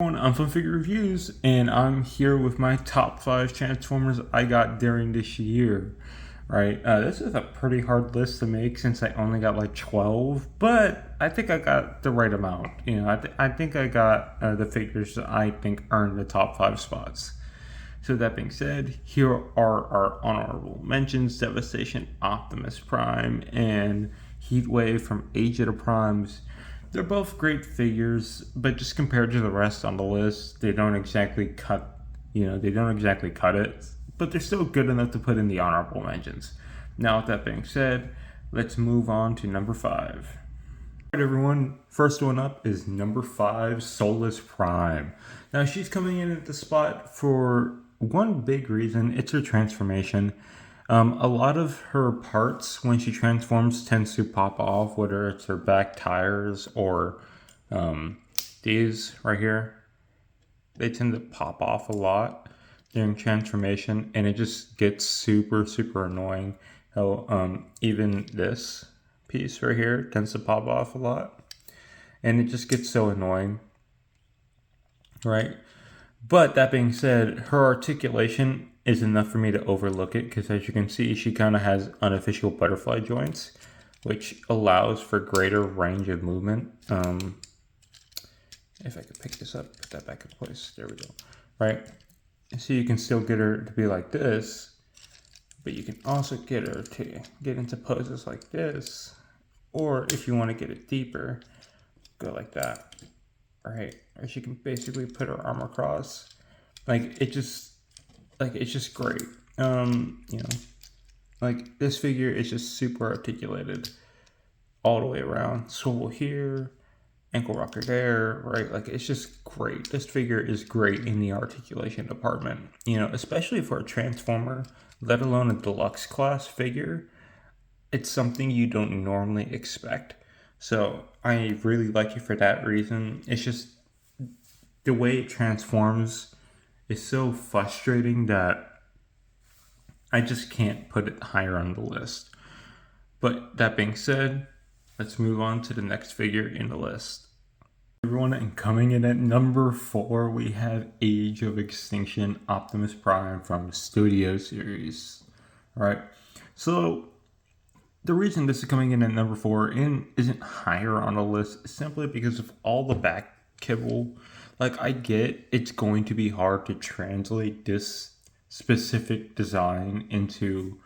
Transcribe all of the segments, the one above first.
everyone, I'm Fun Figure Reviews, and I'm here with my top 5 Transformers I got during this year. Right, this is a pretty hard list to make since I only got like 12, but I think I got the right amount. I think I got the figures that I think earned the top 5 spots. So that being said, here are our honorable mentions: Devastation, Optimus Prime, and Heatwave from Age of the Primes. They're both great figures, but just compared to the rest on the list, they don't exactly cut. They don't exactly cut it, but they're still good enough to put in the honorable mentions. Now, with that being said, let's move on to number 5. Alright, everyone, first one up is number 5, Solus Prime. Now, she's coming in at the spot for one big reason. It's her transformation. A lot of her parts, when she transforms, tends to pop off, whether it's her back tires or these right here. They tend to pop off a lot during transformation, and it just gets super, super annoying. How even this piece right here tends to pop off a lot, and it just gets so annoying, right? But that being said, her articulation is enough for me to overlook it, because as you can see, she kind of has unofficial butterfly joints, which allows for greater range of movement. If I could pick this up, put that back in place, there we go, right? So you can still get her to be like this, but you can also get her to get into poses like this, or if you want to get it deeper, go like that, right? Or she can basically put her arm across. It's just great. Like this figure is just super articulated all the way around. Swivel here, ankle rocker there, right? Like, it's just great. This figure is great in the articulation department, especially for a Transformer, let alone a deluxe class figure. It's something you don't normally expect. So I really like it for that reason. It's just the way it transforms is so frustrating that I just can't put it higher on the list. But that being said, let's move on to the next figure in the list. Everyone, and coming in at number 4, we have Age of Extinction Optimus Prime from Studio Series. All right, so the reason this is coming in at number 4 and isn't higher on the list is simply because of all the back kibble. Like, I get it's going to be hard to translate this specific design into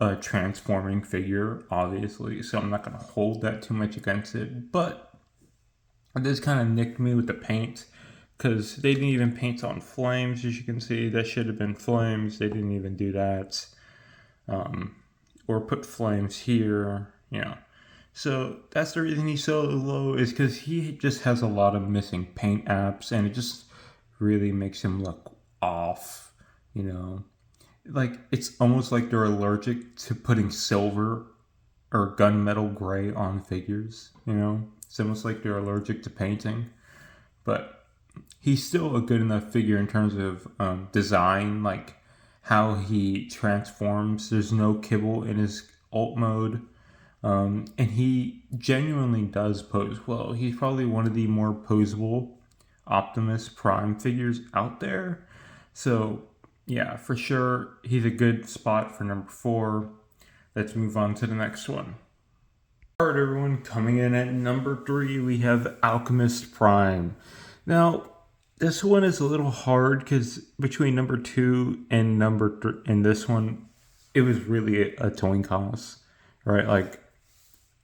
a transforming figure, obviously, so I'm not going to hold that too much against it, but this kind of nicked me with the paint, because they didn't even paint on flames. As you can see, that should have been flames. They didn't even do that, or put flames here, so that's the reason he's so low, is because he just has a lot of missing paint apps, and it just really makes him look off. Like, it's almost like they're allergic to putting silver or gunmetal gray on figures. It's almost like they're allergic to painting. But he's still a good enough figure in terms of design, like how he transforms. There's no kibble in his alt mode. And he genuinely does pose well. He's probably one of the more poseable Optimus Prime figures out there. So yeah, for sure, he's a good spot for number 4. Let's move on to the next one. Alright, everyone, coming in at number 3, we have Alchemist Prime. Now, this one is a little hard because between number 2 and number 3 and this one, it was really a coin toss, right? Like,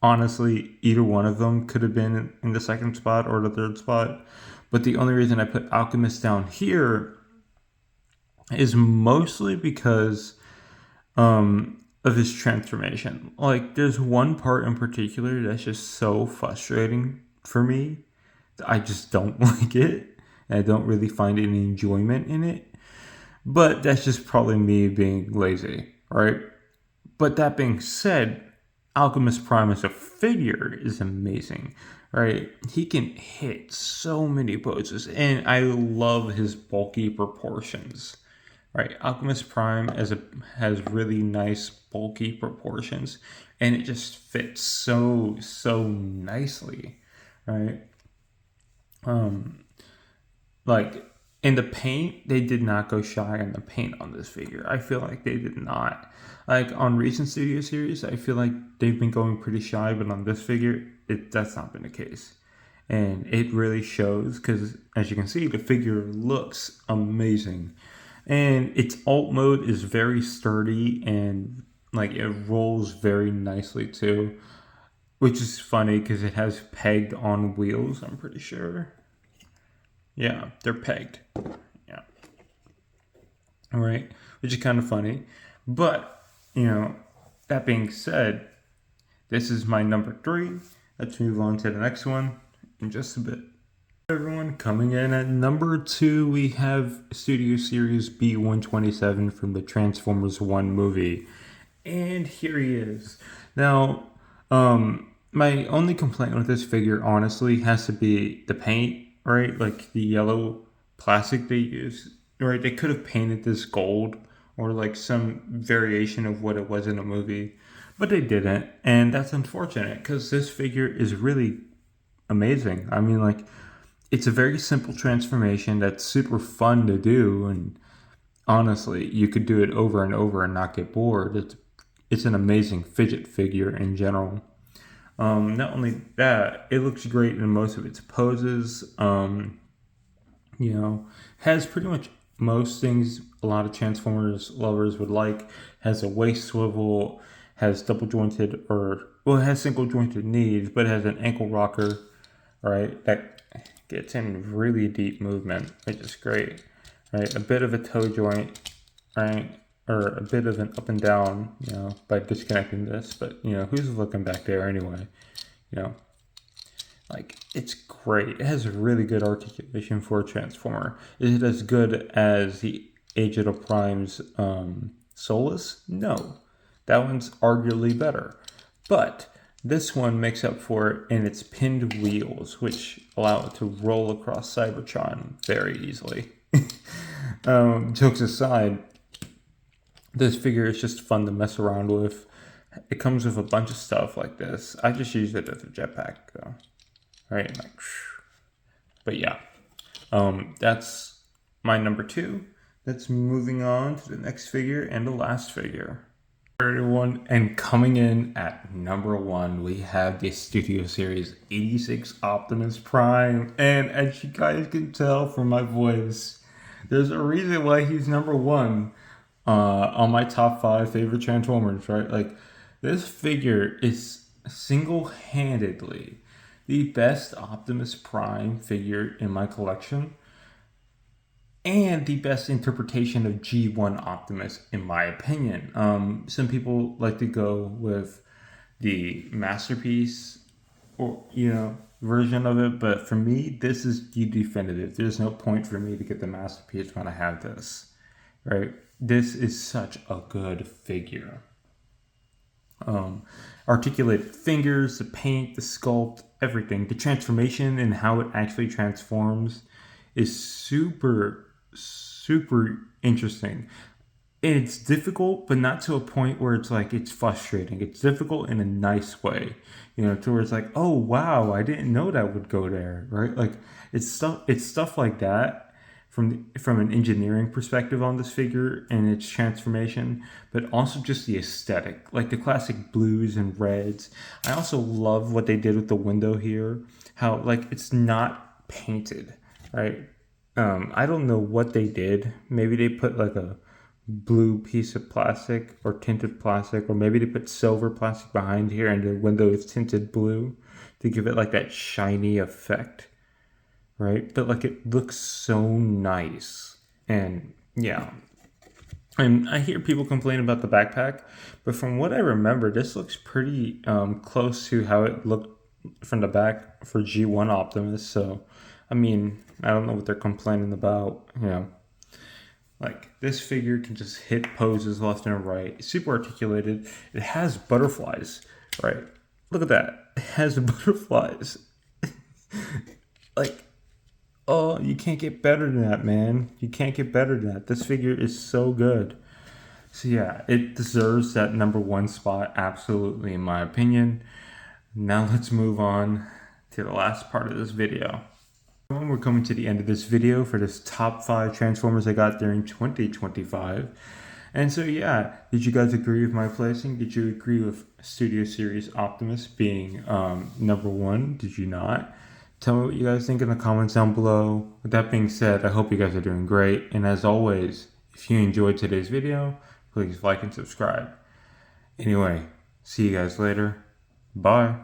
honestly, either one of them could have been in the second spot or the third spot. But the only reason I put Alchemist down here is mostly because of his transformation. Like, there's one part in particular that's just so frustrating for me. I just don't like it. And I don't really find any enjoyment in it. But that's just probably me being lazy, right? But that being said, Alchemist Prime as a figure is amazing, right? He can hit so many poses, and I love his bulky proportions. Right, Alchemist Prime has really nice bulky proportions, and it just fits so nicely, right? like in the paint, they did not go shy on the paint on this figure. I feel like they did not. Like on recent Studio Series, I feel like they've been going pretty shy, but on this figure, that's not been the case. And it really shows because, as you can see, the figure looks amazing. And its alt mode is very sturdy and like it rolls very nicely too, which is funny because it has pegged on wheels, I'm pretty sure. Yeah, they're pegged. Yeah. All right, which is kind of funny. But, that being said, this is my number 3. Let's move on to the next one in just a bit. Everyone, coming in at number 2, we have Studio Series B127 from the Transformers 1 movie. And here he is. Now, my only complaint with this figure, honestly, has to be the paint, right? Like the yellow plastic they use, right? They could have painted this gold or like some variation of what it was in a movie, but they didn't. And that's unfortunate because this figure is really amazing. I mean, like, it's a very simple transformation that's super fun to do. And honestly, you could do it over and over and not get bored. It's an amazing fidget figure in general. Not only that, it looks great in most of its poses. Has pretty much most things a lot of Transformers lovers would like. Has a waist swivel, has double jointed it has single jointed knees, but it has an ankle rocker, right? That gets in really deep movement, which is great, right? A bit of a toe joint, right? Or a bit of an up and down, by disconnecting this. But, who's looking back there anyway? Like, it's great. It has a really good articulation for a Transformer. Is it as good as the Age of the Prime's Solus? No. That one's arguably better. But this one makes up for it in its pinned wheels, which allow it to roll across Cybertron very easily. Jokes aside, this figure is just fun to mess around with. It comes with a bunch of stuff like this. I just use it as a jetpack, though. Right? Like, but yeah. That's my number 2. That's moving on to the next figure and the last figure. Everyone, and coming in at number 1, we have the Studio Series 86 Optimus Prime. And as you guys can tell from my voice, there's a reason why he's number 1 on my top 5 favorite Transformers, right? Like, this figure is single-handedly the best Optimus Prime figure in my collection and the best interpretation of G1 Optimus, in my opinion. Some people like to go with the Masterpiece version of it, but for me, this is the definitive. There's no point for me to get the Masterpiece when I have this, right? This is such a good figure. Articulated fingers, the paint, the sculpt, everything. The transformation and how it actually transforms is super, super interesting. And it's difficult, but not to a point where it's like it's frustrating. It's difficult in a nice way, to where it's like, oh wow, I didn't know that would go there, right? Like it's stuff like that from an engineering perspective on this figure and its transformation, but also just the aesthetic, like the classic blues and reds. I also love what they did with the window here, how like it's not painted, right? I don't know what they did. Maybe they put like a blue piece of plastic or tinted plastic, or maybe they put silver plastic behind here and the window is tinted blue to give it like that shiny effect, right? But like it looks so nice. And yeah, and I hear people complain about the backpack, but from what I remember, this looks pretty close to how it looked from the back for G1 Optimus. So I mean, I don't know what they're complaining about. Like this figure can just hit poses left and right. It's super articulated. It has butterflies, right? Look at that. It has butterflies. Like, oh, you can't get better than that, man. You can't get better than that. This figure is so good. So yeah, it deserves that number 1 spot, absolutely, in my opinion. Now let's move on to the last part of this video. We're coming to the end of this video for this top 5 Transformers I got during 2025. And so yeah, did you guys agree with my placing? Did you agree with Studio Series Optimus being number 1? Did you not? Tell me what you guys think in the comments down below. With that being said, I hope you guys are doing great. And as always, if you enjoyed today's video, please like and subscribe. Anyway, see you guys later. Bye.